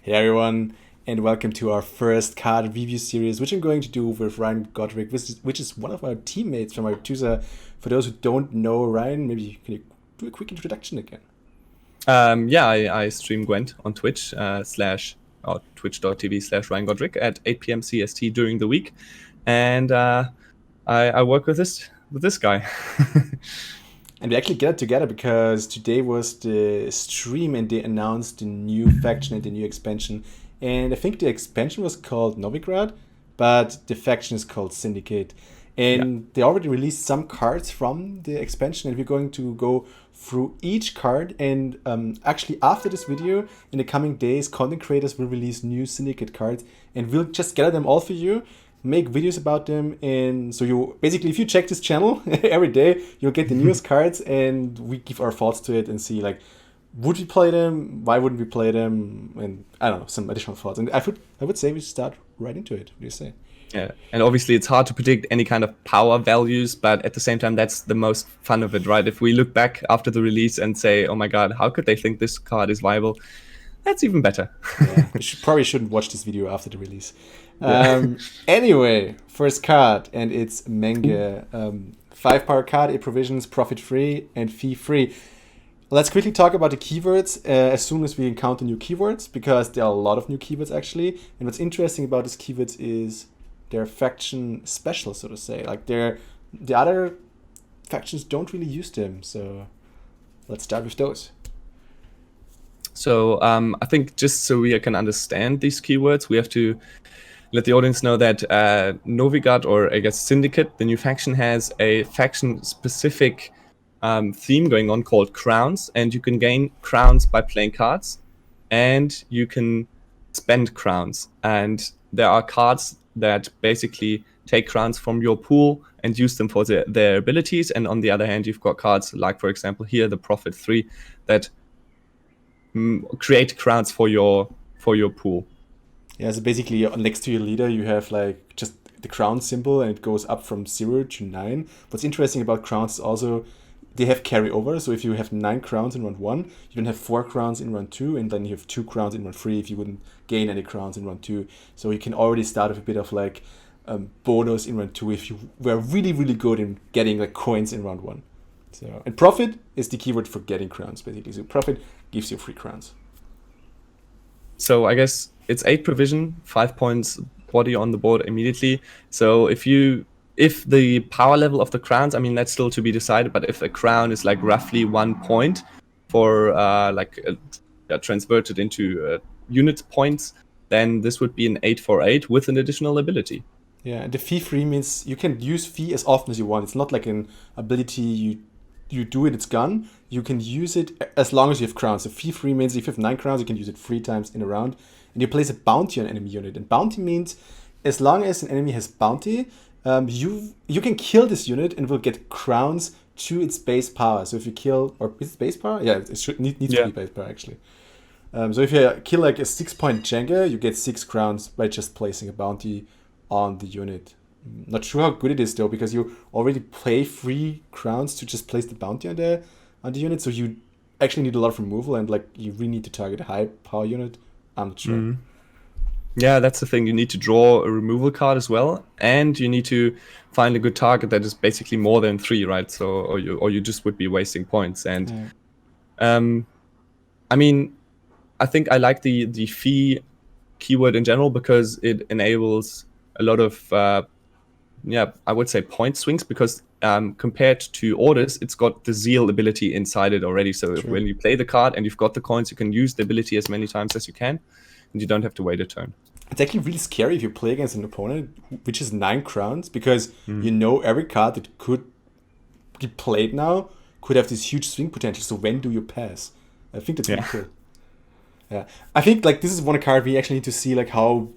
Hey everyone, and welcome to our first card review series, which I'm going to do with Ryan Godric, which is one of our teammates from our TUSA. For those who don't know Ryan, maybe can you do a quick introduction again? I stream Gwent on Twitch or twitch.tv/ Ryan Godric at 8 p.m. CST during the week, and I work with this guy. And we actually get it together because today was the stream and they announced the new faction and the new expansion. And I think the expansion was called Novigrad, but the faction is called Syndicate. Yeah. And they already released some cards from the expansion, and we're going to go through each card. And actually, after this video, in the coming days, content creators will release new Syndicate cards, and we'll just gather them all for you, make videos about them. And so you basically, if you check this channel every day, you'll get the newest cards, and we give our thoughts to it and see like, would we play them, why wouldn't we play them, and I don't know, some additional thoughts. And I would say we start right into it. What do you say? Yeah, and obviously it's hard to predict any kind of power values, but at the same time, that's the most fun of it, right? If we look back after the release and say, oh my god, how could they think this card is viable? That's even better. Yeah, you probably shouldn't watch this video after the release. Yeah. Anyway, first card, and it's Manga. 5-power card, it provisions profit free and fee free. Let's quickly talk about the keywords as soon as we encounter new keywords, because there are a lot of new keywords actually. And what's interesting about these keywords is they're faction special, so to say. Like the other factions don't really use them. So let's start with those. So I think just so we can understand these keywords, we have to let the audience know that Novigrad, or I guess Syndicate, the new faction, has a faction-specific theme going on called crowns, and you can gain crowns by playing cards, and you can spend crowns. And there are cards that basically take crowns from your pool and use them for their abilities. And on the other hand, you've got cards like, for example, here the Profit 3 that create crowns for your pool. Yeah, so basically next to your leader, you have like just the crown symbol, and it goes up from 0 to 9. What's interesting about crowns is also they have carryover. So if you have 9 crowns in round 1, you don't have 4 crowns in round 2, and then you have 2 crowns in round 3 if you wouldn't gain any crowns in round 2. So you can already start with a bit of like bonus in round 2 if you were really, really good in getting like coins in round 1. So, and profit is the keyword for getting crowns, basically. So profit gives you free crowns. So I guess it's 8 provision, 5 points body on the board immediately. So if the power level of the crowns, I mean, that's still to be decided, but if a crown is like roughly 1 point for transverted into unit points, then this would be an 8 for 8 with an additional ability. Yeah, and the fee free means you can use fee as often as you want. It's not like an ability you do it, it's gone. You can use it as long as you have crowns. So fee free means if you have 9 crowns, you can use it 3 times in a round. And you place a bounty on enemy unit. And bounty means as long as an enemy has bounty, you can kill this unit and will get crowns to its base power. So if you kill, or is it base power? Yeah, it needs to be base power actually. So if you kill like a 6-point Jenga, you get 6 crowns by just placing a bounty on the unit. Not sure how good it is though, because you already pay 3 crowns to just place the bounty on the unit. So you actually need a lot of removal, and like you really need to target a high power unit. I'm not sure. Mm-hmm. Yeah, that's the thing. You need to draw a removal card as well, and you need to find a good target that is basically more than 3, right? So, or you just would be wasting points. And I mean, I think I like the fee keyword in general because it enables a lot of I would say point swings, because compared to orders, it's got the zeal ability inside it already. So when you play the card and you've got the coins, you can use the ability as many times as you can, and you don't have to wait a turn. It's actually really scary if you play against an opponent which is 9 crowns, because you know every card that could be played now could have this huge swing potential. So when do you pass? I think that's really cool. Yeah, I think like this is one card we actually need to see like how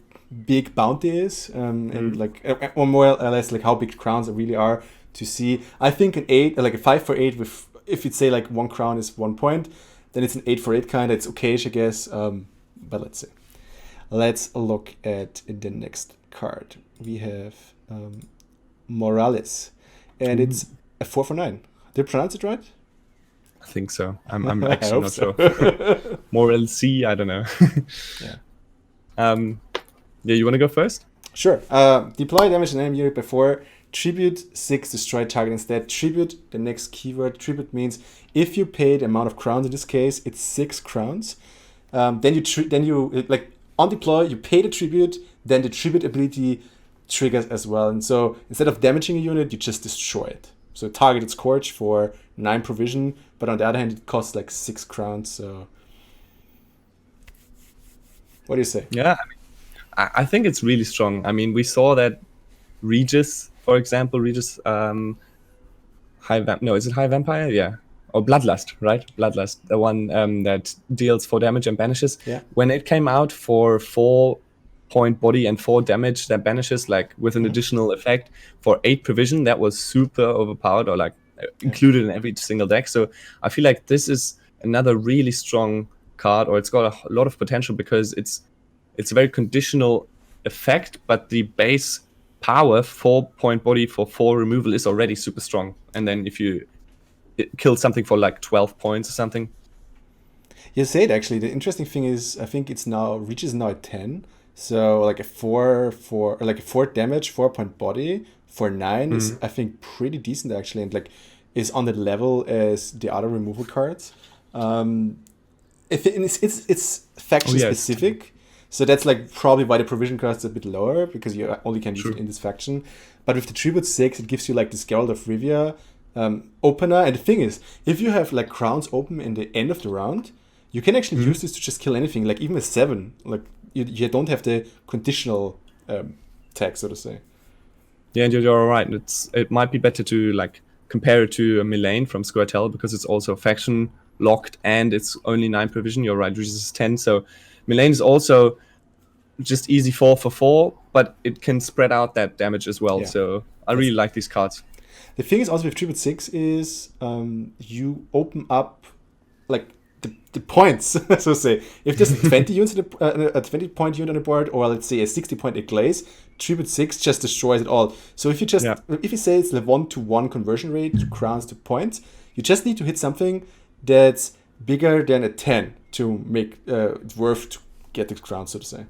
big bounty is, and like or more or less like how big crowns really are to see. I think an 8, like a 5 for 8 with, if you'd say like 1 crown is 1 point, then it's an 8 for 8 kind. It's okayish, I guess. But let's see. Let's look at the next card. We have Morales, and it's a 4 for 9. Did I pronounce it right? I think so. I'm actually not sure. More LC, I don't know. Yeah. Yeah, you want to go first? Sure. Deploy damage an enemy unit before tribute 6, destroy target instead. Tribute, the next keyword. Tribute means if you pay the amount of crowns, in this case, it's 6 crowns. Then you like on deploy, you pay the tribute, then the tribute ability triggers as well. And so instead of damaging a unit, you just destroy it. So targeted Scorch for 9 provision, but on the other hand, it costs like 6 crowns. So what do you say? Yeah, I think it's really strong. I mean, we saw that Regis, for example, Regis, is it High Vampire? Yeah. Or Bloodlust, right? Bloodlust, the one that deals 4 damage and banishes. Yeah. When it came out for 4-point body and 4 damage that banishes, like with an additional effect for 8 provision, that was super overpowered or like included in every single deck. So I feel like this is another really strong card, or it's got a lot of potential because it's a very conditional effect, but the base power 4-point body for 4 removal is already super strong. And then if you kill something for like 12 points or something. You say it actually. The interesting thing is, I think it's now reaches now at 10. So like a 4 damage, 4-point body for 9 is I think pretty decent actually, and like is on the level as the other removal cards. If it's faction specific, so that's like probably why the provision cost is a bit lower, because you only can use it in this faction. But with the Tribute 6, it gives you like this Geralt of Rivia opener. And the thing is, if you have like crowns open in the end of the round, you can actually use this to just kill anything, like even a 7. Like you don't have the conditional tag, so to say. Yeah, and you're right. It might be better to like compare it to a Milane from Squirtle, because it's also faction locked and it's only 9 provision. You're right, Regis is 10. So Milane is also just easy 4 for 4, but it can spread out that damage as well. Yeah. So I really like these cards. The thing is also with Tribute 6 is you open up like the points, so to say. If there's 20 units a 20-point unit on the board, or let's say a 60-point Eglaze, Tribute 6 just destroys it all. So if you just if you say it's the 1-to-1 conversion rate to crowns to points, you just need to hit something that's bigger than a 10 to make it worth to get the crowns, so to say.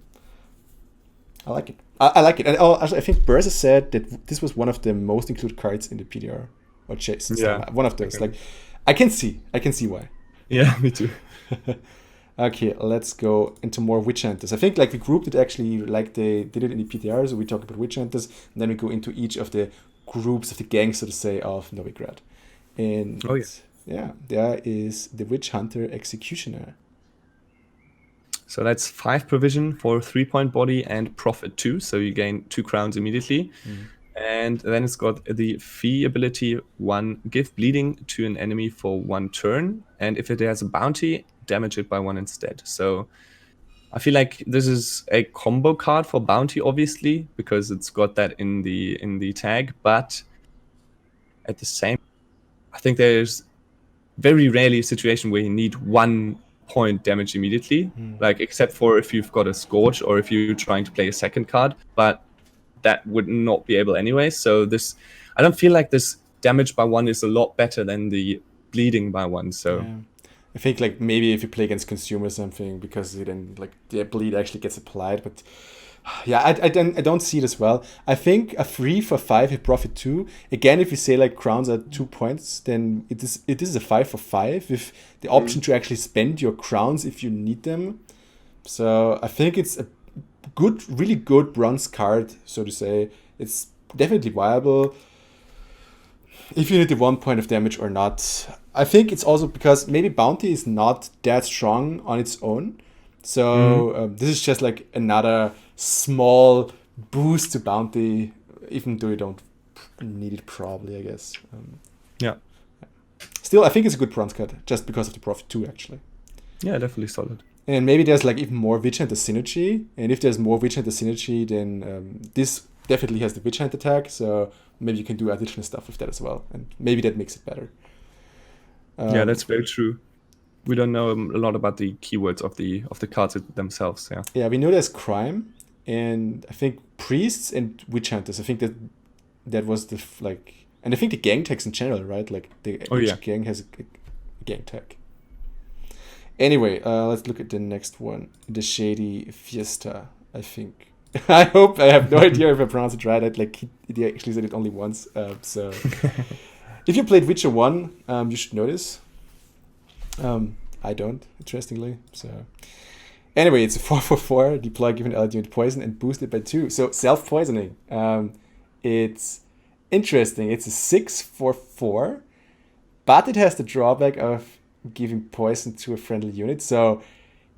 I like it. I like it. And also, I think Burza said that this was one of the most included cards in the PDR or Chase. Yeah, one of those. Okay. Like, I can see why. Yeah, me too. Okay, let's go into more Witch Hunters. I think like we grouped it actually like they did it in the PTR, so we talk about Witch Hunters, and then we go into each of the groups of the gangs, so to say, of Novigrad. And there is the Witch Hunter Executioner. So that's 5 provision for 3-point body and profit 2, so you gain 2 crowns immediately. And then it's got the fee ability 1, give bleeding to an enemy for 1 turn, and if it has a bounty, damage it by 1 instead. So I feel like this is a combo card for bounty, obviously, because it's got that in the tag, but at the same, I think there's very rarely a situation where you need 1 point damage immediately, like except for if you've got a Scourge or if you're trying to play a second card, but that would not be able anyway. So this, I don't feel like this damage by 1 is a lot better than the bleeding by 1. So I think like maybe if you play against Consumer or something, because then like the bleed actually gets applied, but yeah, I don't see it as well. I think a 3 for 5 hit profit 2. Again, if you say like crowns are 2 points, then it is a 5 for 5 with the option to actually spend your crowns if you need them. So I think it's a really good bronze card, so to say. It's definitely viable if you need the 1 point of damage or not. I think it's also because maybe bounty is not that strong on its own. So this is just like another small boost to bounty, even though you don't need it probably, I guess. Still, I think it's a good bronze card just because of the profit 2, actually. Yeah, definitely solid. And maybe there's like even more Witch Hunter synergy. And if there's more Witch Hunter synergy, then this definitely has the Witch Hunter tag. So maybe you can do additional stuff with that as well. And maybe that makes it better. Yeah, that's very true. We don't know a lot about the keywords of the cards themselves. Yeah, we know there's crime, and I think priests and witch hunters. I think that was the like, and I think the gang tags in general, right? Like each gang has a gang tag. Anyway, let's look at the next one, the Shady Fiesta. I think. I hope. I have no idea if I pronounced it right. He actually said it only once. So if you played Witcher 1, you should know this. I don't, interestingly. So anyway, it's a 4/4. Deploy given ally unit poison and boost it by 2. So self-poisoning. It's interesting. It's a 6/4, but it has the drawback of giving poison to a friendly unit. So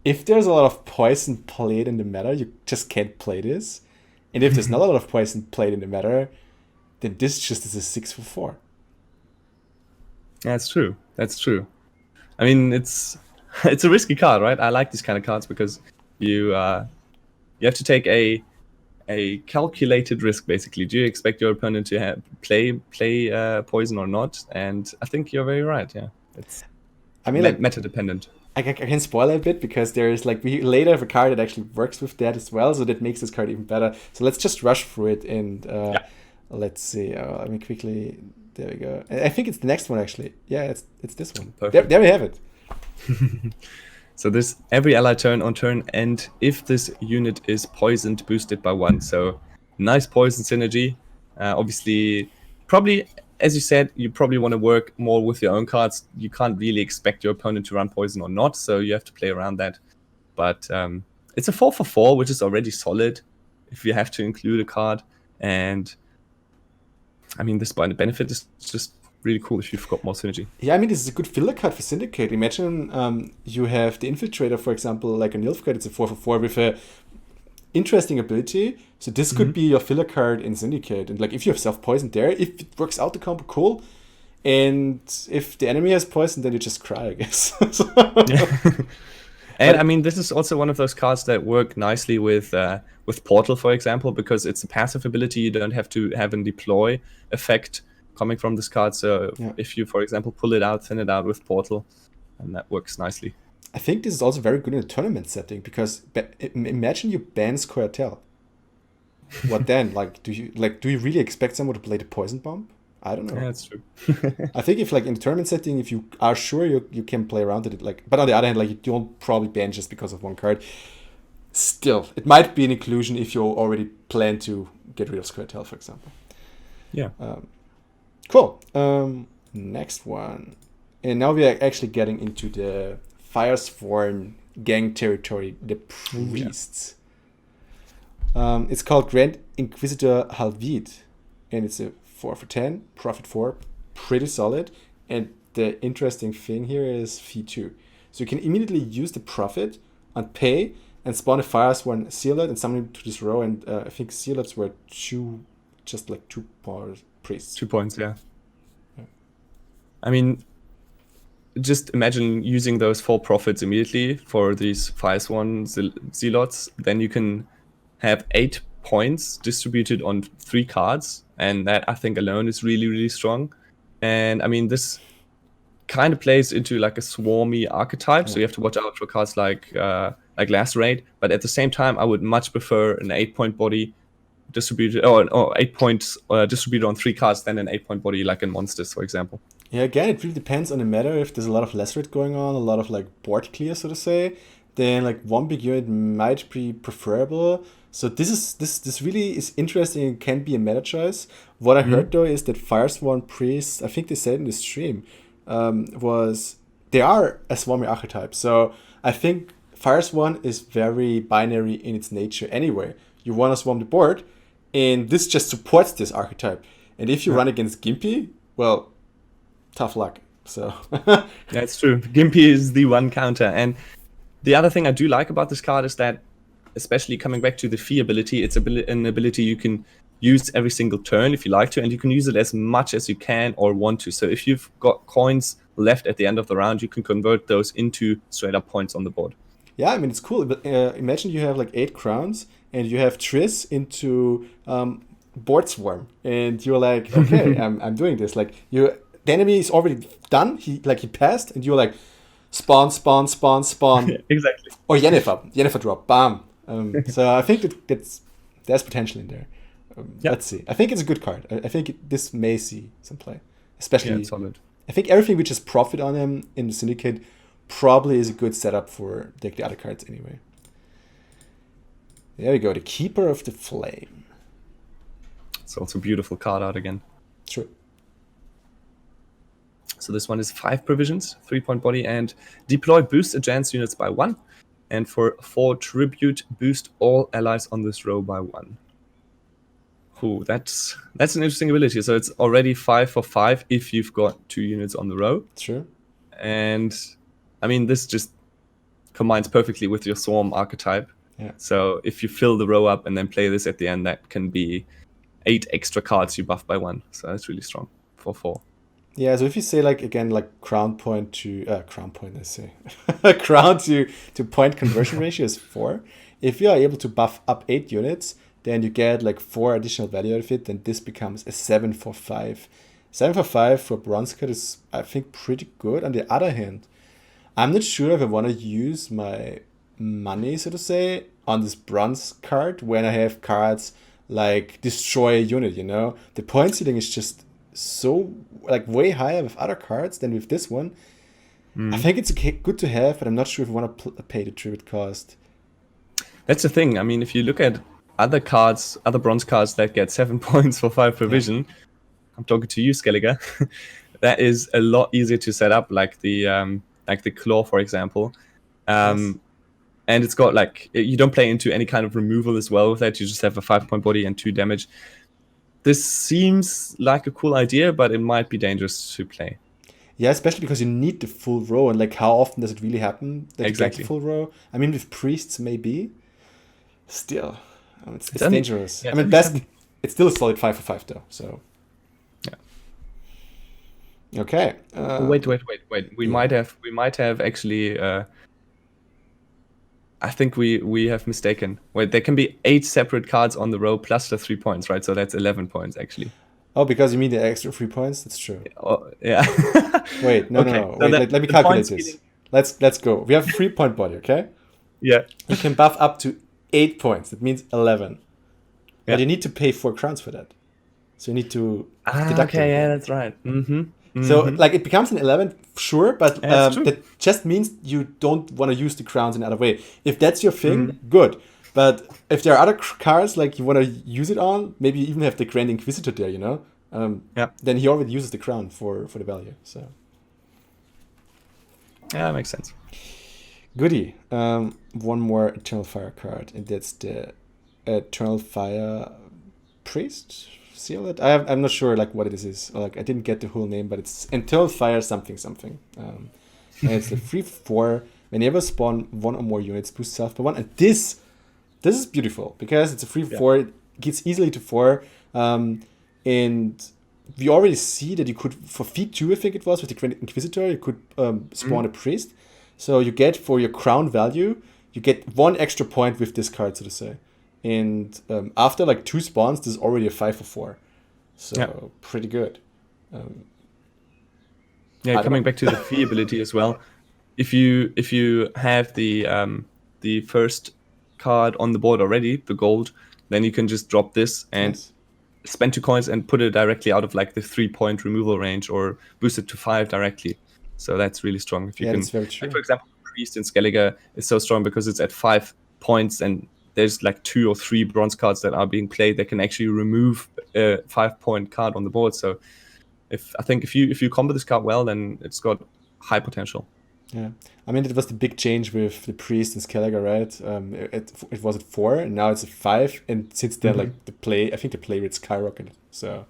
if there's a lot of poison played in the meta, you just can't play this. And if there's not a lot of poison played in the meta, then this just is a 6/4. That's true. That's true. I mean, it's a risky card, right? I like these kind of cards because you have to take a calculated risk, basically. Do you expect your opponent to play poison or not? And I think you're very right. Yeah, it's meta dependent. I can spoil it a bit because there is we later have a card that actually works with that as well, so that makes this card even better. So let's just rush through it and let's see. Let me quickly. There we go. I think it's the next one actually. Yeah, it's this one. There we have it. So this every ally turn on turn, and if this unit is poisoned, boosted by 1. So nice poison synergy. Obviously, probably as you said, you probably want to work more with your own cards. You can't really expect your opponent to run poison or not, so you have to play around that. But it's a 4/4, which is already solid if you have to include a card. And I mean, this benefit is just really cool if you've got more synergy. Yeah, I mean, this is a good filler card for Syndicate. Imagine you have the Infiltrator, for example, like a Nilf card. It's a 4/4 with a interesting ability. So this could be your filler card in Syndicate. And if you have self-poison there, if it works out the combo, cool. And if the enemy has poison, then you just cry, I guess. And I mean, this is also one of those cards that work nicely with Portal, for example, because it's a passive ability. You don't have to have a deploy effect coming from this card. So if you, for example, pull it out, thin it out with Portal, and that works nicely. I think this is also very good in a tournament setting because imagine you ban Squirtle. What then? Do you really expect someone to play the poison bomb? I don't know. Yeah, that's true. I think if in the tournament setting, if you are sure you can play around it, but on the other hand, you don't probably ban just because of one card. Still, it might be an inclusion if you already plan to get rid of Squirtle, for example. Yeah. Cool. Next one, and now we are actually getting into the Firesworn gang territory, the priests. It's called Gwent Inquisitor Halvid, and it's a 4/10, profit 4, pretty solid. And the interesting thing here is fee 2. So you can immediately use the profit on pay and spawn a Firesworn Sealot and summon him to this row. And I think Sealots were 2 priests. 2 points, yeah. I mean, just imagine using those 4 profits immediately for these Firesworn Zealots. Then you can have 8 points distributed on 3 cards, and that I think alone is really, really strong. And I mean, this kind of plays into a swarmy archetype, so you have to watch out for cards like Lacerate. But at the same time, I would much prefer an 8-point body distributed, or 8 points distributed on 3 cards than an 8-point body like in Monsters, for example. Yeah, again, it really depends on the meta. If there's a lot of Lacerate going on, a lot of board clear, so to say, then one big unit might be preferable. So this really is interesting and can be a meta choice. What I heard though is that Firesworn Priests, I think they said in the stream, they are a swarmy archetype. So I think Firesworn is very binary in its nature anyway. You want to swarm the board, and this just supports this archetype. And if you run against Gimpy, well, tough luck. So that's true. Gimpy is the one counter. And the other thing I do like about this card is that, especially coming back to the fee ability, it's an ability you can use every single turn if you like to, and you can use it as much as you can or want to. So if you've got coins left at the end of the round, you can convert those into straight up points on the board. Yeah, I mean, it's cool. But imagine you have 8 crowns and you have Triss into Board Swarm, and you're like, okay, I'm doing this. The enemy is already done. He passed, and you're like, spawn. Exactly. Or Yennefer drop, bam. So I think there's potential in there. Let's see. I think it's a good card. I think this may see some play, especially. Yeah, solid. I think everything which is profit on him in the Syndicate probably is a good setup for the other cards anyway. There we go. The Keeper of the Flame. It's also a beautiful card art again. True. So this one is 5 provisions, 3-point body, and deploy boost advanced units by 1. And for 4 tribute, boost all allies on this row by 1. Ooh, that's an interesting ability. So it's already 5 for 5 if you've got 2 units on the row. True. And I mean, this just combines perfectly with your Swarm archetype. Yeah. So if you fill the row up and then play this at the end, that can be 8 extra cards you buff by 1. So that's really strong for 4. Yeah, so if you say like again like crown to point conversion ratio is 4. If you are able to buff up 8 units, then you get like 4 additional value out of it, then this becomes a 7 for 5. 7 for 5 for bronze card is, I think, pretty good. On the other hand, I'm not sure if I want to use my money, so to say, on this bronze card when I have cards like destroy a unit, you know? The point ceiling is just so like way higher with other cards than with this one. I think it's good to have, but I'm not sure if I want to pay the tribute cost. That's the thing. I mean, if you look at other cards, other bronze cards that get 7 points for 5 provision, I'm talking to you, Skelliger. That is a lot easier to set up, like the claw, for example. And it's got like, you don't play into any kind of removal as well with that. You just have a 5-point body and 2 damage. This seems like a cool idea, but it might be dangerous to play. Yeah, especially because you need the full row, and like how often does it really happen that you get the full row? I mean, with priests maybe. Still, it's dangerous. Yeah, I mean, it's still a solid 5 for 5 though. So. Yeah. Okay. Wait. We might have actually. I think we have mistaken. Wait, there can be 8 separate cards on the row plus the 3 points, right? So that's 11 points actually. Oh, because you mean the extra 3 points? That's true. Yeah. Wait, no. Wait, let me calculate this. Let's go. We have a 3-point body, okay? Yeah. You can buff up to 8 points. That means 11. Yeah. But you need to pay 4 crowns for that. So you need to deduct okay, it. yeah, that's right. So like it becomes an 11, sure, but that just means you don't want to use the crowns in another way. If that's your thing, good. But if there are other cards like you want to use it on, maybe you even have the Grand Inquisitor there, you know? Then he already uses the crown for the value. So yeah, that makes sense. Goodie. One more Eternal Fire card, and that's the Eternal Fire Priest. Seal it. I'm not sure like what it is. Like I didn't get the whole name, but it's Eternal Fire something. And it's the 3/4. Whenever spawn 1 or more units, boost self by 1. And this is beautiful because it's a 3/4. It gets easily to 4. And we already see that you could, for feat 2, I think it was, with the Grand Inquisitor, you could spawn a priest. So you get, for your crown value, you get 1 extra point with this card, so to say. And after like 2 spawns, this is already a 5 for 4. So pretty good. Coming back to the fee ability as well. If you have the first card on the board already, the gold, then you can just drop this and spend 2 coins and put it directly out of like the 3-point removal range, or boost it to 5 directly. So that's really strong. If you can, that's very true. Like for example, Priest in Skelliger is so strong because it's at 5 points and there's like 2 or 3 bronze cards that are being played that can actually remove a 5-point card on the board. So if you combo this card well, then it's got high potential. Yeah, I mean, it was the big change with the Priest and Skelliger, right? It was at 4, and now it's at 5, and since then, like I think the play rate skyrocketed. So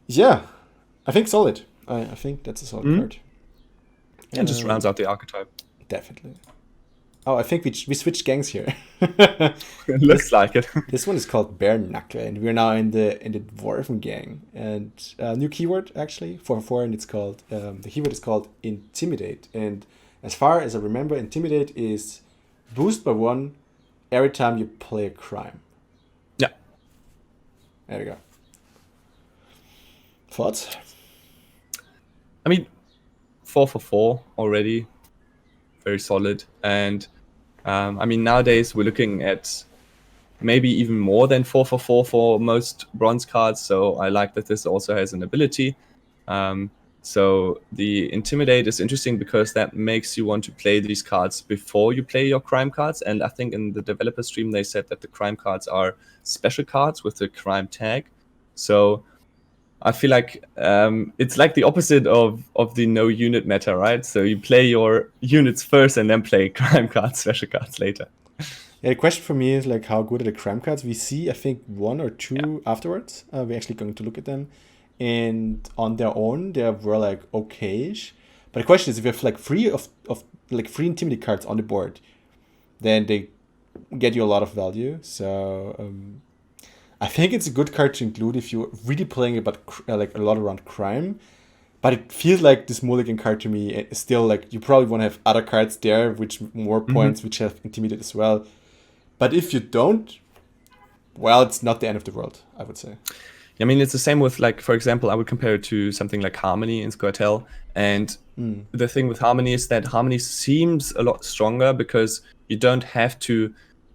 yeah, I think solid. I think that's a solid card. And just rounds out the archetype. Definitely. Oh, I think we switched gangs here. Looks like it. This one is called Bare Knuckle, and we're now in the Dwarven gang. And new keyword actually for and it's called the keyword is called Intimidate. And as far as I remember, Intimidate is boost by 1 every time you play a crime. Yeah. There we go. Thoughts? I mean, 4 for 4 already, very solid. And I mean, nowadays we're looking at maybe even more than 4 for 4 for most bronze cards. So I like that this also has an ability. So the Intimidate is interesting because that makes you want to play these cards before you play your crime cards. And I think in the developer stream they said that the crime cards are special cards with the crime tag. So I feel like it's like the opposite of the no unit meta, right? So you play your units first and then play crime cards, special cards later. Yeah, the question for me is like, how good are the crime cards? We see, I think, one or two afterwards. We're actually going to look at them, and on their own, they were like okayish. But the question is, if you have like three Intimidate cards on the board, then they get you a lot of value. So I think it's a good card to include if you're really playing about like a lot around crime. But it feels like this mulligan card to me is still like you probably want to have other cards there, which more points, which have Intimidate as well. But if you don't, well, it's not the end of the world, I would say. I mean, it's the same with, like, for example, I would compare it to something like Harmony in Squirtle. And the thing with Harmony is that Harmony seems a lot stronger because you don't have to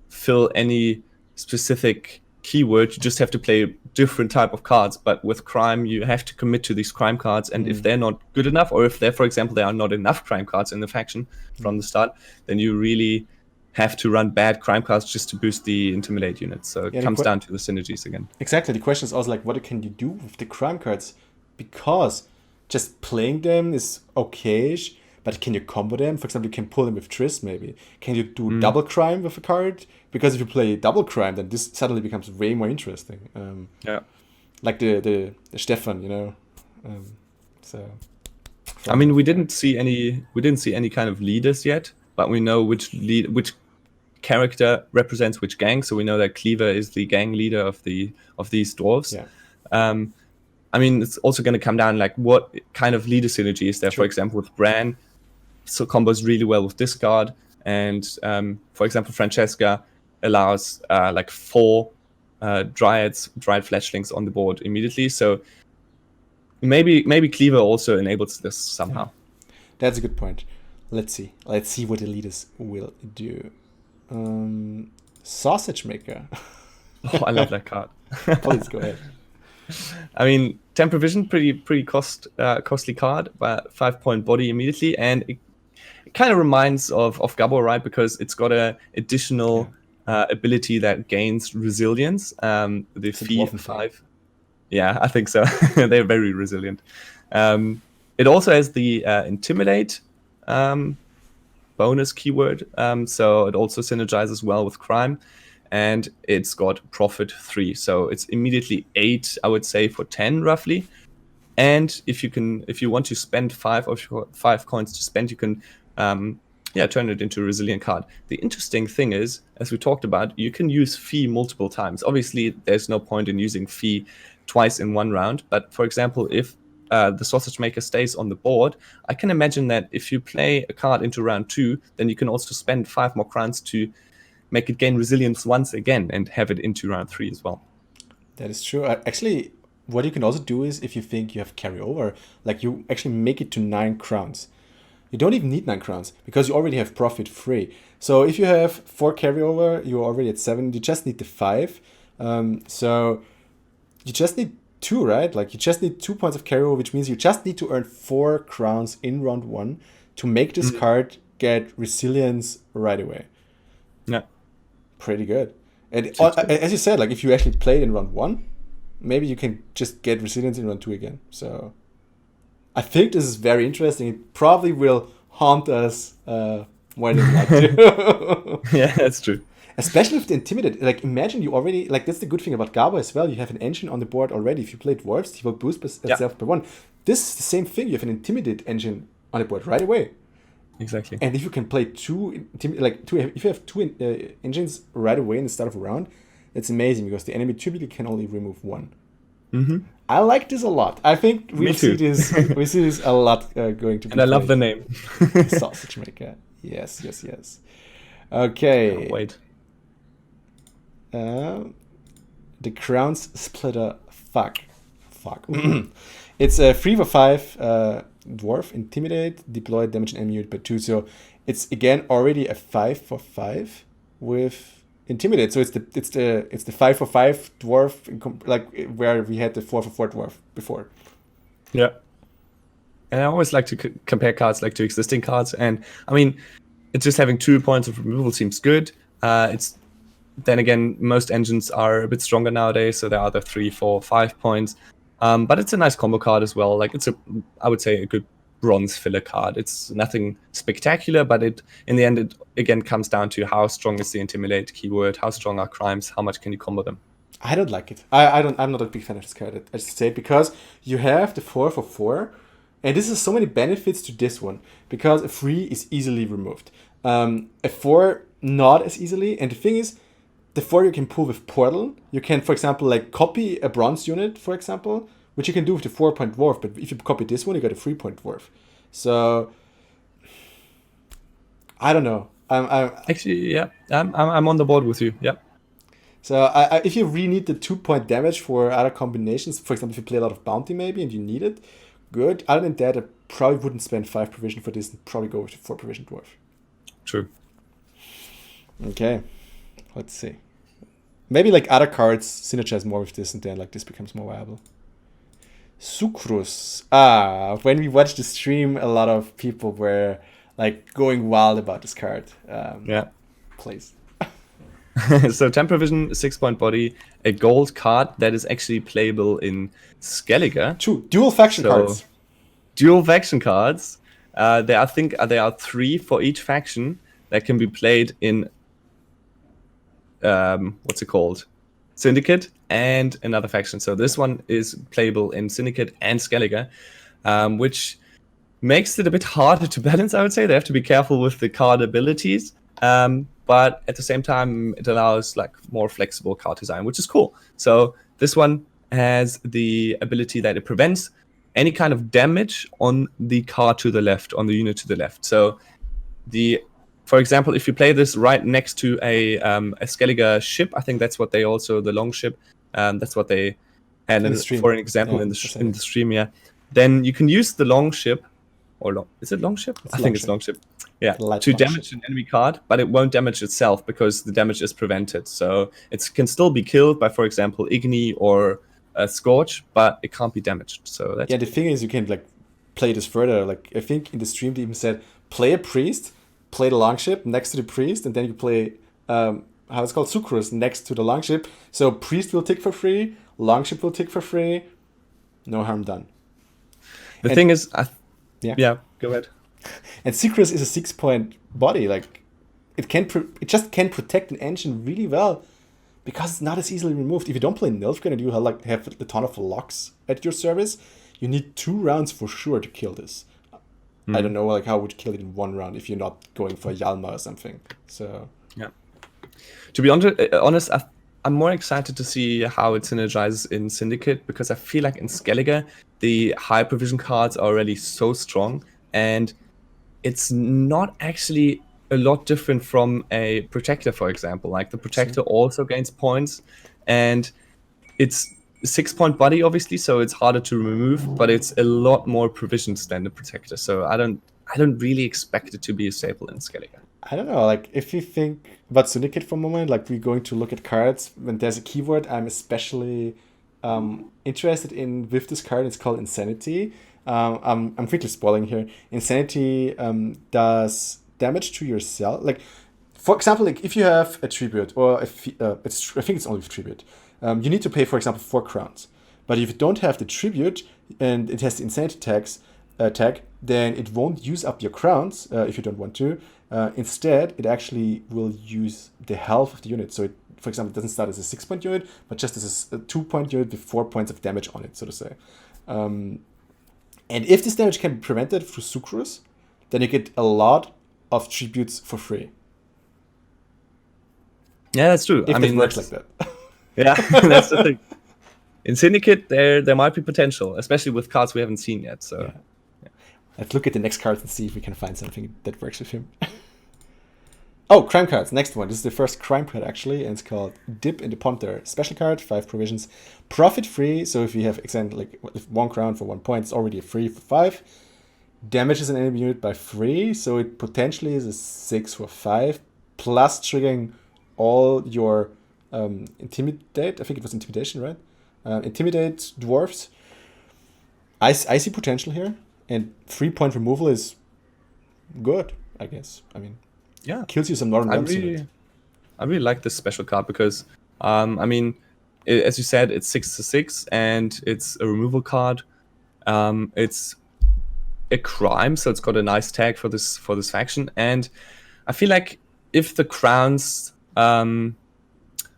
fill any specific keyword. You just have to play different type of cards. But with crime, you have to commit to these crime cards. And if they're not good enough, or if there, for example, there are not enough crime cards in the faction from the start, then you really have to run bad crime cards just to boost the Intimidate units. So it comes down to the synergies again. Exactly. The question is also like, what can you do with the crime cards? Because just playing them is okayish, but can you combo them? For example, you can pull them with Triss maybe. Can you do double crime with a card? Because if you play double crime, then this suddenly becomes way more interesting. Like the Stefan, you know. I mean, we didn't see any kind of leaders yet, but we know which character represents which gang. So we know that Cleaver is the gang leader of these dwarves. Yeah. I mean, it's also going to come down like what kind of leader synergy is there. For example, with Bran, so combos really well with discard, and for example, Francesca allows like 4 Dryad fletchlings on the board immediately. So maybe Cleaver also enables this somehow. Yeah. That's a good point. Let's see what the leaders will do. Sausage Maker. Oh, I love that card. Please go ahead. I mean, Temper Vision, pretty costly card, but 5-point body immediately, and it kind of reminds of Gabbo, right? Because it's got a additional ability that gains resilience. The fee 5. Yeah, I think so. They're very resilient. It also has the Intimidate bonus keyword, so it also synergizes well with crime. And it's got profit 3, so it's immediately 8, I would say, for 10 roughly. And if you want to spend 5 of your 5 coins to spend, you can turn it into a resilient card. The interesting thing is, as we talked about, you can use fee multiple times. Obviously, there's no point in using fee twice in one round. But for example, if the Sausage Maker stays on the board, I can imagine that if you play a card into round 2, then you can also spend 5 more crowns to make it gain resilience once again and have it into round 3 as well. That is true. Actually, what you can also do is, if you think you have carryover, like you actually make it to 9 crowns. You don't even need 9 crowns because you already have profit 3. So if you have 4 carryover, you're already at 7. You just need the 5. So you just need 2, right? Like you just need 2 points of carryover, which means you just need to earn 4 crowns in round 1 to make this card get resilience right away. Yeah. Pretty good. And as you said, like if you actually played in round 1, maybe you can just get resilience in round 2 again. So I think this is very interesting. It probably will haunt us more than like to. Yeah, that's true. Especially with the Intimidate. Like imagine you already, like that's the good thing about Gabo as well. You have an engine on the board already. If you play Dwarves, he will boost itself by 1. This is the same thing. You have an Intimidate engine on the board right away. Exactly. And if you can play if you have 2 engines right away in the start of a round, it's amazing because the enemy typically can only remove 1. Mm-hmm. I like this a lot. I think we see this a lot going to be. And I love the name. Sausage Maker. Yes. Okay. Can't wait. The Crowns Splitter. Fuck. It's a 3 for 5 dwarf, Intimidate, deploy damage and enemy unit by 2. So it's again already a 5 for 5 with Intimidate. So it's the 5 for 5 dwarf, like where we had the 4 for 4 dwarf before. Yeah. And I always like to compare cards like to existing cards. And I mean, it's just having 2 points of removal seems good. It's then again, most engines are a bit stronger nowadays, so they're either 3, 4, 5 points. But it's a nice combo card as well. Like I would say, a good bronze filler card. It's nothing spectacular, but in the end, it again comes down to how strong is the Intimidate keyword, how strong are crimes, how much can you combo them. I don't like it. I'm not a big fan of this card. I just say it because you have the 4 for 4, and this is so many benefits to this one because a 3 is easily removed. A 4 not as easily, and the thing is, the 4 you can pull with Portal. You can, for example, like copy a bronze unit, for example, which you can do with the 4-point dwarf. But if you copy this one, you got a 3-point dwarf. So I don't know. I'm Actually, yeah, I'm on the board with you. Yeah. So if you really need the 2-point damage for other combinations, for example, if you play a lot of bounty maybe and you need it, good. Other than that, I probably wouldn't spend 5 provision for this and probably go with the 4 provision dwarf. True. Okay, let's see. Maybe like other cards synergize more with this and then like this becomes more viable. Sucrose. When we watched the stream, a lot of people were like going wild about this card. Yeah. Please. So 10 provision, 6-point body, a gold card that is actually playable in Skellige. Two dual faction cards. Dual faction cards. I think there are 3 for each faction that can be played in what's it called? Syndicate and another faction. So this one is playable in Syndicate and Skellige, which makes it a bit harder to balance, I would say. They have to be careful with the card abilities. But at the same time, it allows like more flexible card design, which is cool. So this one has the ability that it prevents any kind of damage on the card to the left, on the unit to the left. So for example, if you play this right next to a Skellige ship, I think that's what they also, the long ship, that's what they had for an example in the stream, yeah. Then you can use the long ship, is it long ship? I think it's long ship. Yeah, to damage an enemy card, but it won't damage itself because the damage is prevented. So it can still be killed by, for example, Igni or Scorch, but it can't be damaged. So that's the thing is, you can like play this further. Like I think in the stream they even said, play a priest, play the longship next to the priest, and then you play how it's called, Sucrose next to the longship. So priest will tick for free, longship will tick for free. No harm done. The thing is, yeah, go ahead. And Sucrose is a 6-point body. Like it just can protect an engine really well because it's not as easily removed. If you don't play Nilfgaard and you have a ton of locks at your service, you need 2 rounds for sure to kill this. I don't know like how would you kill it in 1 round if you're not going for Yalma or something. So yeah. To be honest, I'm more excited to see how it synergizes in Syndicate because I feel like in Skellige the high provision cards are already so strong and it's not actually a lot different from a Protector, for example. Like the Protector also gains points, and it's 6-point body, obviously, so it's harder to remove, but it's a lot more provisions than the Protector. So I don't really expect it to be a staple in Skellige. I don't know, like if you think about Syndicate for a moment, like we're going to look at cards, when there's a keyword I'm especially interested in with this card, it's called Insanity. I'm quickly spoiling here. Insanity does damage to yourself. Like, for example, like if you have a tribute or I think it's only tribute, you need to pay, for example, 4 crowns. But if you don't have the tribute and it has the Insanity tag, then it won't use up your crowns if you don't want to. Instead, it actually will use the health of the unit. So, for example, it doesn't start as a 6-point unit, but just as a 2-point unit with 4 points of damage on it, so to say. And if this damage can be prevented through Sucrose, then you get a lot of tributes for free. Yeah, that's true. If it works like that. Yeah, that's the thing. In Syndicate, there might be potential, especially with cards we haven't seen yet. So, yeah. Let's look at the next cards and see if we can find something that works with him. Oh, crime cards. Next one. This is the first crime card, actually, and it's called Dip in the Ponder. Special card, 5 provisions. Profit free, so if you have, like 1 crown for 1 point, it's already a free for 5. Damages an enemy unit by 3, so it potentially is a 6 for 5, plus triggering all your Intimidate. I think it was Intimidation, right? Intimidate dwarves. I see potential here. And 3-point removal is good, I guess. I mean, Yeah, kills you some modern I dumps in really, it. I really like this special card because, I mean, as you said, it's 6/6 and it's a removal card. It's a crime, so it's got a nice tag for this faction. And I feel like if the crowns, crowns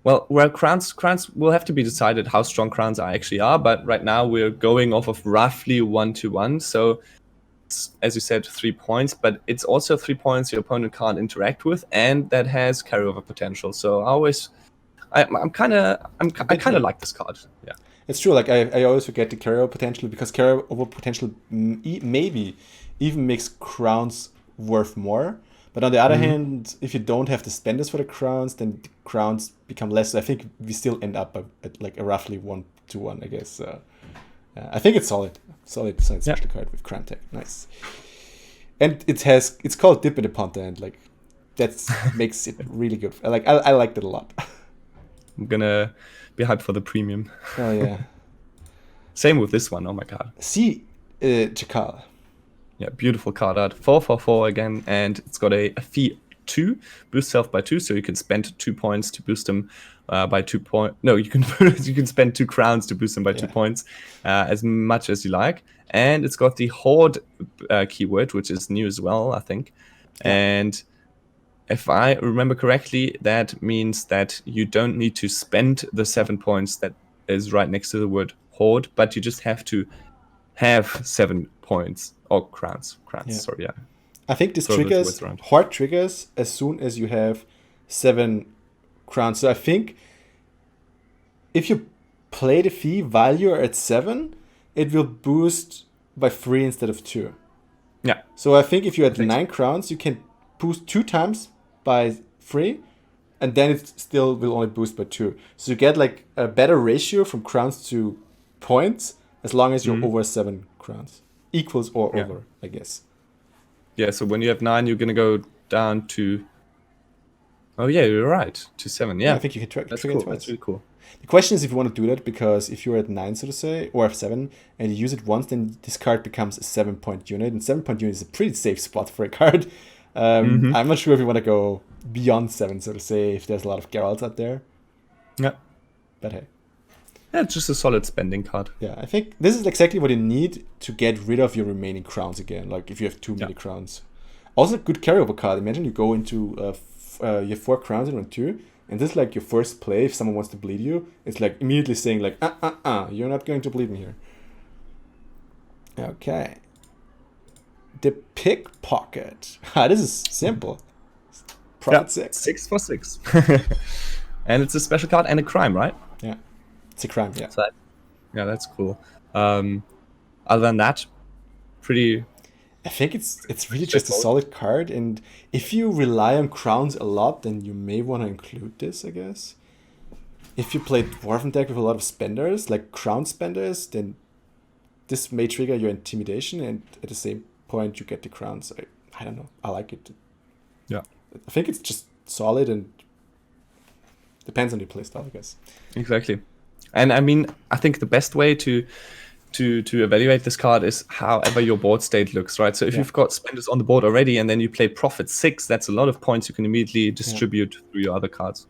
will have to be decided how strong crowns actually are. But right now we're going off of roughly 1-1, so it's, as you said, 3 points. But it's also 3 points your opponent can't interact with, and that has carryover potential. So I kind of like this card. Yeah. It's true. Like I always forget the carryover potential because carryover potential maybe even makes crowns worth more. But on the other hand, if you don't have the spenders for the crowns, then the crowns become less. So I think we still end up at like a roughly 1-1, I guess. I think it's solid special card with crown tag. Nice. And it's called Dip in the Ponta, and like that makes it really good. I liked it a lot. I'm gonna be hyped for the premium. Oh yeah. Same with this one. Oh my god. See, Shekhar. Yeah, beautiful card art. 4/4 again, and it's got a fee 2, boost self by 2, so you can spend 2 points to boost them by 2 points. No, you can spend 2 crowns to boost them by 2 points, as much as you like. And it's got the Horde keyword, which is new as well, I think. Yeah. And if I remember correctly, that means that you don't need to spend the 7 points that is right next to the word Horde, but you just have to have 7 points or crowns. Sorry, yeah. I think this triggers Horde triggers as soon as you have 7 crowns. So I think if you play the fee while you're at 7, it will boost by 3 instead of 2. Yeah. So I think if you're at 9 crowns, you can boost 2 times by 3, and then it still will only boost by 2. So you get like a better ratio from crowns to points as long as you're over 7 crowns. Equals or over, I guess. Yeah, so when you have 9, you're going to go down to... Oh yeah, you're right. To 7, yeah. I think you can trigger cool. twice. That's really cool. The question is if you want to do that, because if you're at 9, so to say, or at 7, and you use it once, then this card becomes a 7-point unit. And 7-point unit is a pretty safe spot for a card. I'm not sure if you want to go beyond 7, so to say, if there's a lot of Geralts out there. Yeah. But hey. Yeah, it's just a solid spending card. Yeah, I think this is exactly what you need to get rid of your remaining crowns again, like if you have too many crowns. Also, a good carryover card. Imagine you go into, you have 4 crowns in round 2, and this is like your first play. If someone wants to bleed you, it's like immediately saying like, you're not going to bleed me here. Okay. The Pickpocket. This is simple. Profit 6. 6 for 6. And it's a special card and a crime, right? Yeah. It's a crime, yeah. So yeah, that's cool. Other than that, pretty... I think it's really just a solid card, and if you rely on crowns a lot, then you may want to include this, I guess. If you play Dwarven deck with a lot of spenders, like crown spenders, then this may trigger your Intimidation, and at the same point you get the crowns. I don't know. I like it. Yeah. I think it's just solid and depends on your playstyle, I guess. Exactly. And I mean, I think the best way to evaluate this card is however your board state looks, right? So if you've got spenders on the board already and then you play Profit 6, that's a lot of points you can immediately distribute through your other cards.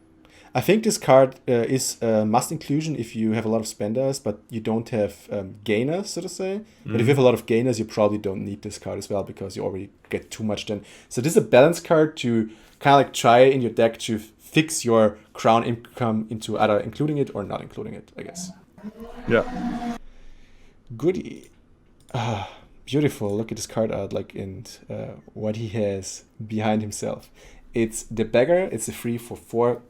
I think this card is a must inclusion if you have a lot of spenders, but you don't have gainers, so to say. But if you have a lot of gainers, you probably don't need this card as well because you already get too much then. So this is a balance card to kind of like try in your deck to fix your crown income into either including it or not including it, I guess. Yeah. Goody. Beautiful. Look at this card art, like, and what he has behind himself. It's the Beggar. It's a 3/4.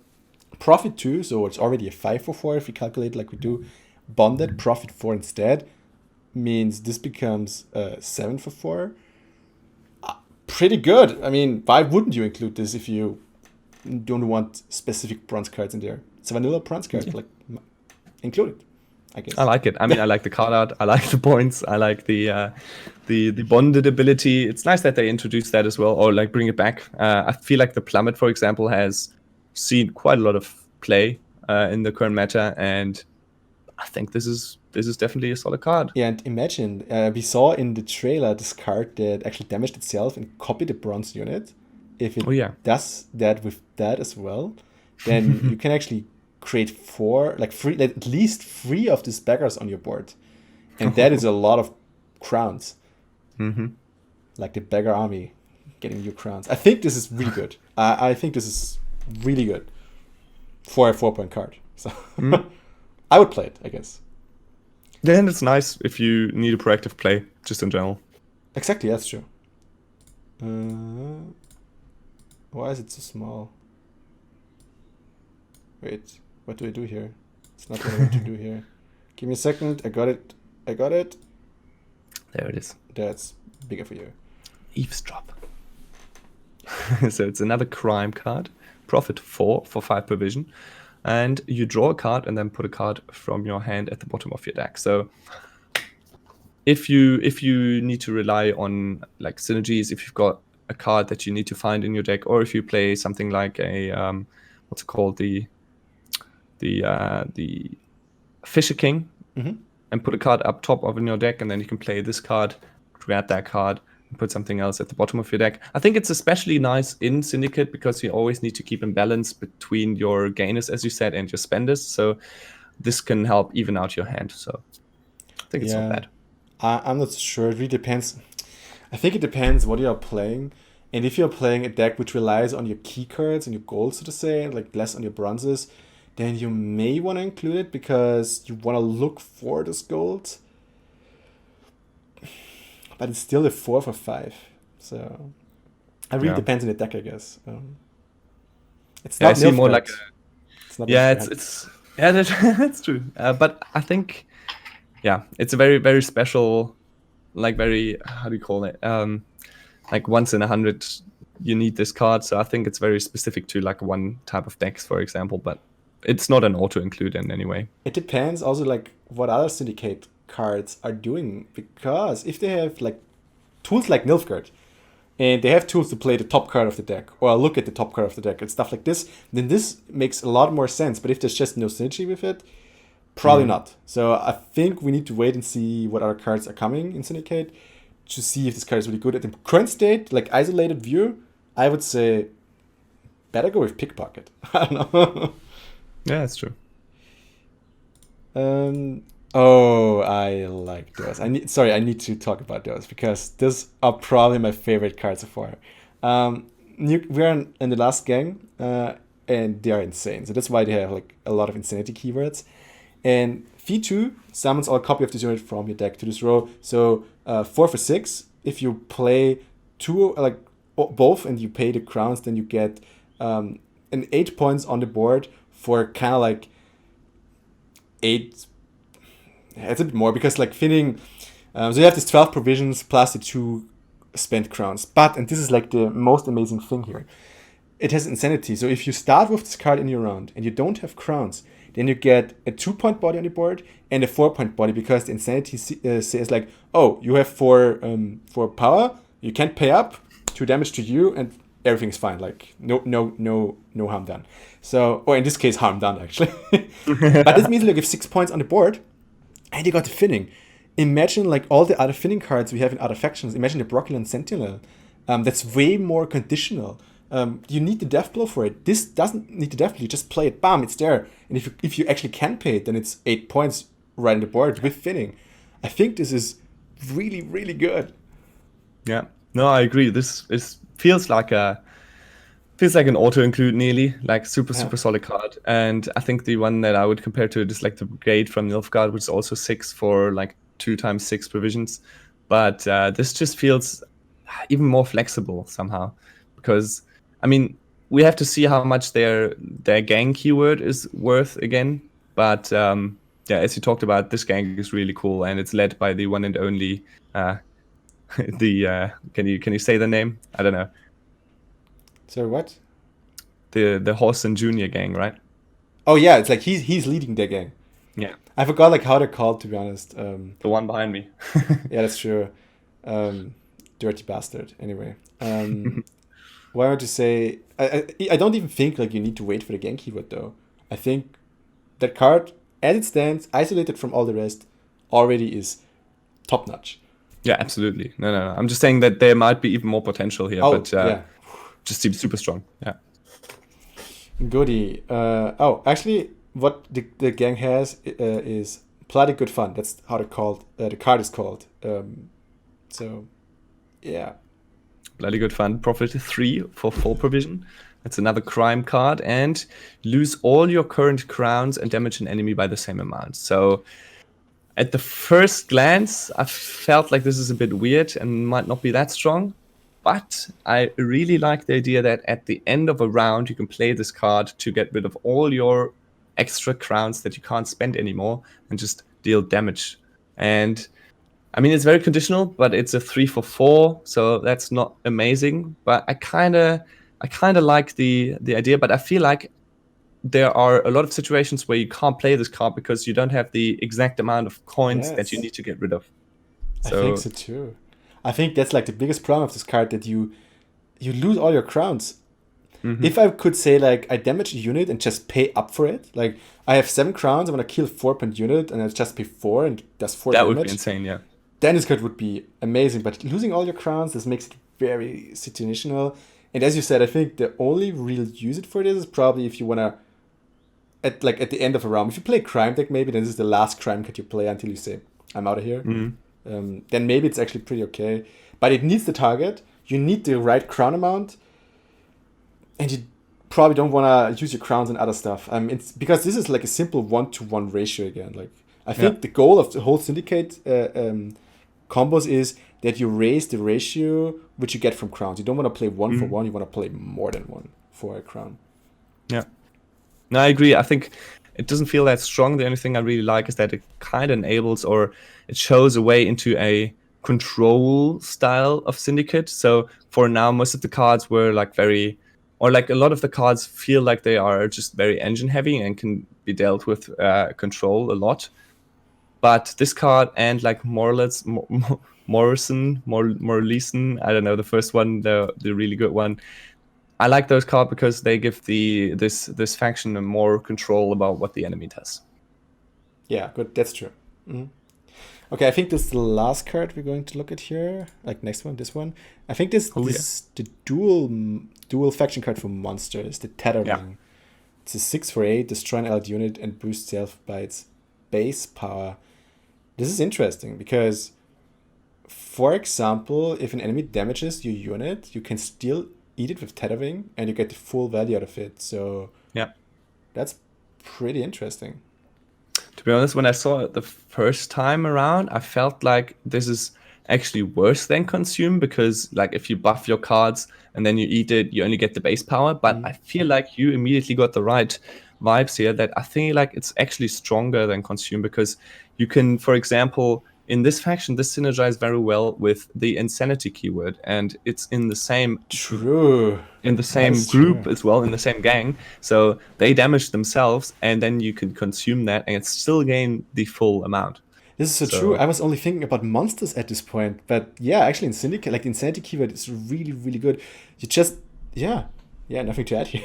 Profit 2, so it's already a 5/4 if we calculate like we do. Bonded Profit 4 instead means this becomes 7/4. Pretty good. I mean, why wouldn't you include this if you don't want specific bronze cards in there? It's a vanilla bronze card, like include it, I guess. I like it. I mean, I like the card art. I like the points. I like the bonded ability. It's nice that they introduced that as well, or like bring it back. I feel like the Plummet, for example, has seen quite a lot of play in the current meta, and I think this is definitely a solid card. Yeah, and imagine, we saw in the trailer this card that actually damaged itself and copied a bronze unit. If it does that with that as well, then you can actually create at least 3 of these beggars on your board. And that is a lot of crowns. Mm-hmm. Like the beggar army getting new crowns. I think this is really good. I think this is really good for a 4-point card. So I would play it, I guess. Then it's nice if you need a proactive play, just in general. Exactly, that's true. Why is it so small? Wait, what do I do here? It's not what I want to do here. Give me a second. I got it. There it is. That's bigger for you. Eavesdrop. So it's another crime card. Profit 4 for 5 provision. And you draw a card and then put a card from your hand at the bottom of your deck. So if you need to rely on like synergies, if you've got a card that you need to find in your deck, or if you play something like a what's it called, the Fisher King, and put a card up top of in your deck, and then you can play this card, grab that card, and put something else at the bottom of your deck. I think it's especially nice in Syndicate because you always need to keep in balance between your gainers, as you said, and your spenders. So this can help even out your hand. So I think it's not bad. I'm not sure. It really depends. I think it depends what you're playing. And if you're playing a deck which relies on your key cards and your gold, so to say, like less on your bronzes, then you may want to include it because you want to look for this gold. But it's still a 4 for 5. So it really depends on the deck, I guess. It's not more like it's that's true. But I think it's a very, very special, like very, how do you call it? Like once in 100 you need this card. So I think it's very specific to like one type of decks, for example, but it's not an auto include in any way. It depends also like what other Syndicate cards are doing, because if they have like tools like Nilfgaard and they have tools to play the top card of the deck or look at the top card of the deck and stuff like this, then this makes a lot more sense. But if there's just no synergy with it, probably not. So I think we need to wait and see what other cards are coming in Syndicate to see if this card is really good. At the current state, like isolated view, I would say better go with Pickpocket. I don't know. Yeah, that's true. I like those. I need to talk about those because these are probably my favorite cards so far. We're in the last gang, and they are insane. So that's why they have like a lot of insanity keywords. And fee 2 summons all copy of this unit from your deck to this row. So 4 for 6. If you play 2 like both and you pay the crowns, then you get an 8 points on the board for kind of like 8. It's a bit more because like finning. So you have this 12 provisions plus the 2 spent crowns. But, and this is like the most amazing thing here, it has insanity. So if you start with this card in your round and you don't have crowns, then you get a 2-point body on the board and a 4-point body because the insanity says like, oh, you have 4 power, you can't pay up, 2 damage to you, and everything's fine. Like no harm done. So, or in this case, harm done actually. But this means like you have 6 points on the board, and you got the finning. Imagine like all the other finning cards we have in other factions. Imagine the Brockulant Sentinel. That's way more conditional. You need the death blow for it. This doesn't need the death blow. You just play it. Bam, it's there. And if you actually can pay it, then it's 8 points right on the board with finning. I think this is really, really good. Yeah. No, I agree. This feels like an auto include nearly, like super solid card. And I think the one that I would compare to it is like the Brigade from Nilfgaard, which is also 6 for like 2 times 6 provisions. But this just feels even more flexible somehow, because I mean, we have to see how much their gang keyword is worth again. But as you talked about, this gang is really cool, and it's led by the one and only can you say the name? I don't know. So what? The Horse and Junior gang, right? Oh yeah, it's like he's leading their gang. Yeah. I forgot like how they're called, to be honest. The one behind me. Yeah, that's true. Dirty bastard. Anyway. What I want to say, I don't even think like you need to wait for the gang keyword though. I think that card as it stands, isolated from all the rest, already is top notch. Yeah, absolutely. No. I'm just saying that there might be even more potential here, but yeah. just seems super strong. Yeah. Goody. Actually, what the gang has is Bloody Good Fun. That's how they're called. The card is called. So, yeah. Bloody Good Fun. Profit 3 for 4 provision. That's another crime card. And lose all your current crowns and damage an enemy by the same amount. So, at the first glance, I felt like this is a bit weird and might not be that strong. But I really like the idea that at the end of a round, you can play this card to get rid of all your extra crowns that you can't spend anymore and just deal damage. And I mean, it's very conditional, but it's a 3 for 4, so that's not amazing. But I kind of like the idea, but I feel like there are a lot of situations where you can't play this card because you don't have the exact amount of coins that you Yes. need to get rid of. I think so too. I think that's like the biggest problem of this card, that you lose all your crowns. If I could say, like, I damage a unit and just pay up for it, like I have 7 crowns, I'm gonna kill 4-point unit and I just pay 4 and does 4 that damage. would be insane, yeah. Then this card would be amazing. But losing all your crowns, this makes it very situational. And as you said, I think the only real use it for this is probably if you wanna at the end of a round. If you play crime deck, maybe then this is the last crime card you play until you say, I'm out of here. Then maybe it's actually pretty okay. But it needs the target. You need the right crown amount. And you probably don't want to use your crowns and other stuff. It's because this is like a simple 1-to-1 ratio again. Like, I think the goal of the whole Syndicate combos is that you raise the ratio which you get from crowns. You don't want to play 1 for 1. You want to play more than 1 for a crown. Yeah. No, I agree. I think it doesn't feel that strong. The only thing I really like is that it kind of enables, or it shows a way into a control style of Syndicate. So for now, most of the cards were like a lot of the cards feel like they are just very engine heavy and can be dealt with control a lot. But this card and like Morleson, I don't know, the first one, the really good one. I like those cards because they give this faction more control about what the enemy does. Yeah, good. That's true. Okay, I think this is the last card we're going to look at here. Like next one, this one. I think this is the dual faction card for monsters, the Tethering. Yeah. It's a 6 for 8, destroy an allied unit and boost self by its base power. This is interesting because, for example, if an enemy damages your unit, you can still eat it with Tethering and you get the full value out of it. So yeah, that's pretty interesting. To be honest, when I saw it the first time around, I felt like this is actually worse than Consume, because like if you buff your cards and then you eat it, you only get the base power. But I feel like you immediately got the right vibes here, that I think like it's actually stronger than Consume, because you can, for example, in this faction, this synergizes very well with the Insanity keyword, and it's in the same group as well, in the same gang. So they damage themselves, and then you can consume that, and it's still gain the full amount. This is so true. I was only thinking about monsters at this point, but yeah, actually in Syndicate, like the Insanity keyword is really, really good. You just nothing to add here.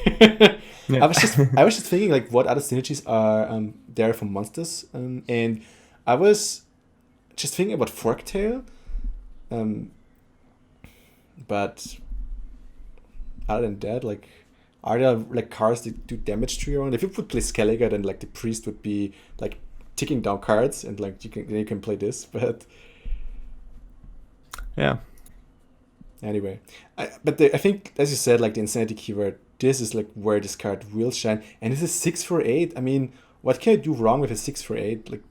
I was just thinking like what other synergies are there for monsters, and I was just thinking about Forktail, but other than that, like, are there like cards that do damage to your own? If you would play Skelliger, then like the priest would be like ticking down cards, and like you can play this. But yeah. Anyway, I think, as you said, like the Insanity keyword, this is like where this card will shine, and this is 6 for 8. I mean, what can you do wrong with a 6 for 8? Like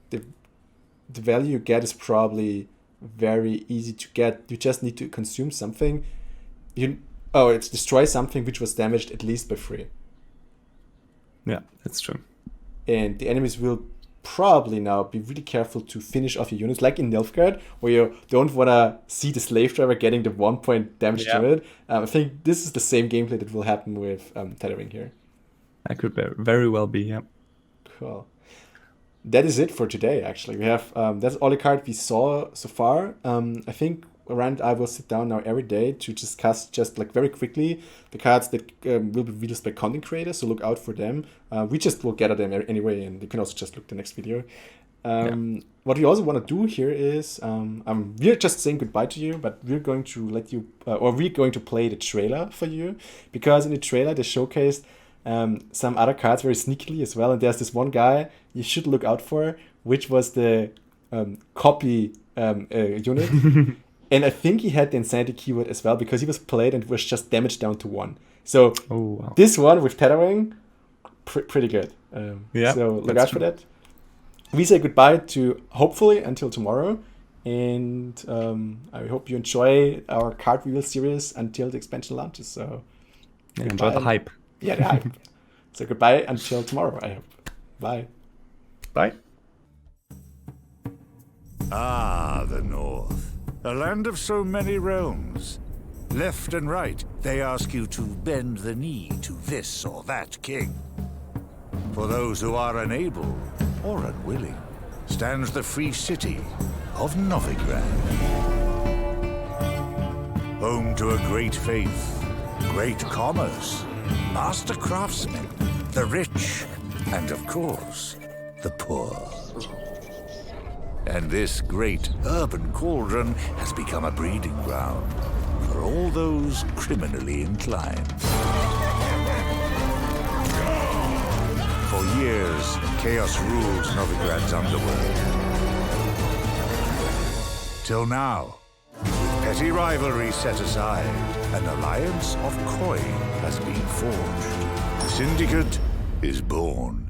the value you get is probably very easy to get. You just need to consume something. It's destroy something which was damaged at least by 3. Yeah, that's true. And the enemies will probably now be really careful to finish off your units, like in Nilfgaard, where you don't want to see the slave driver getting the 1-point damage to it. I think this is the same gameplay that will happen with Tethering here. That could very well be, yeah. Cool. That is it for today, actually. We have that's all the cards we saw so far. I think Rand, I will sit down now every day to discuss just like very quickly the cards that will be released by content creators. So look out for them. We just will gather them anyway, and you can also just look the next video. What we also want to do here is we're just saying goodbye to you, but we're going to let you, or we're going to play the trailer for you, because in the trailer they showcased some other cards very sneakily as well. And there's this one guy you should look out for, which was the copy unit. And I think he had the insanity keyword as well, because he was played and was just damaged down to 1. So this one with tethering, pretty good. So look out for that. We say goodbye to hopefully until tomorrow. And I hope you enjoy our card reveal series until the expansion launches. So enjoy the hype. Yeah, the hype. So goodbye until tomorrow, I hope. Bye. Bye. Ah, the North. A land of so many realms. Left and right, they ask you to bend the knee to this or that king. For those who are unable or unwilling, stands the free city of Novigrad. Home to a great faith, great commerce, master craftsmen, the rich, and of course, the poor. And this great urban cauldron has become a breeding ground for all those criminally inclined. For years, chaos ruled Novigrad's underworld. Till now, with petty rivalry set aside, an alliance of coin has been forged. The Syndicate is born.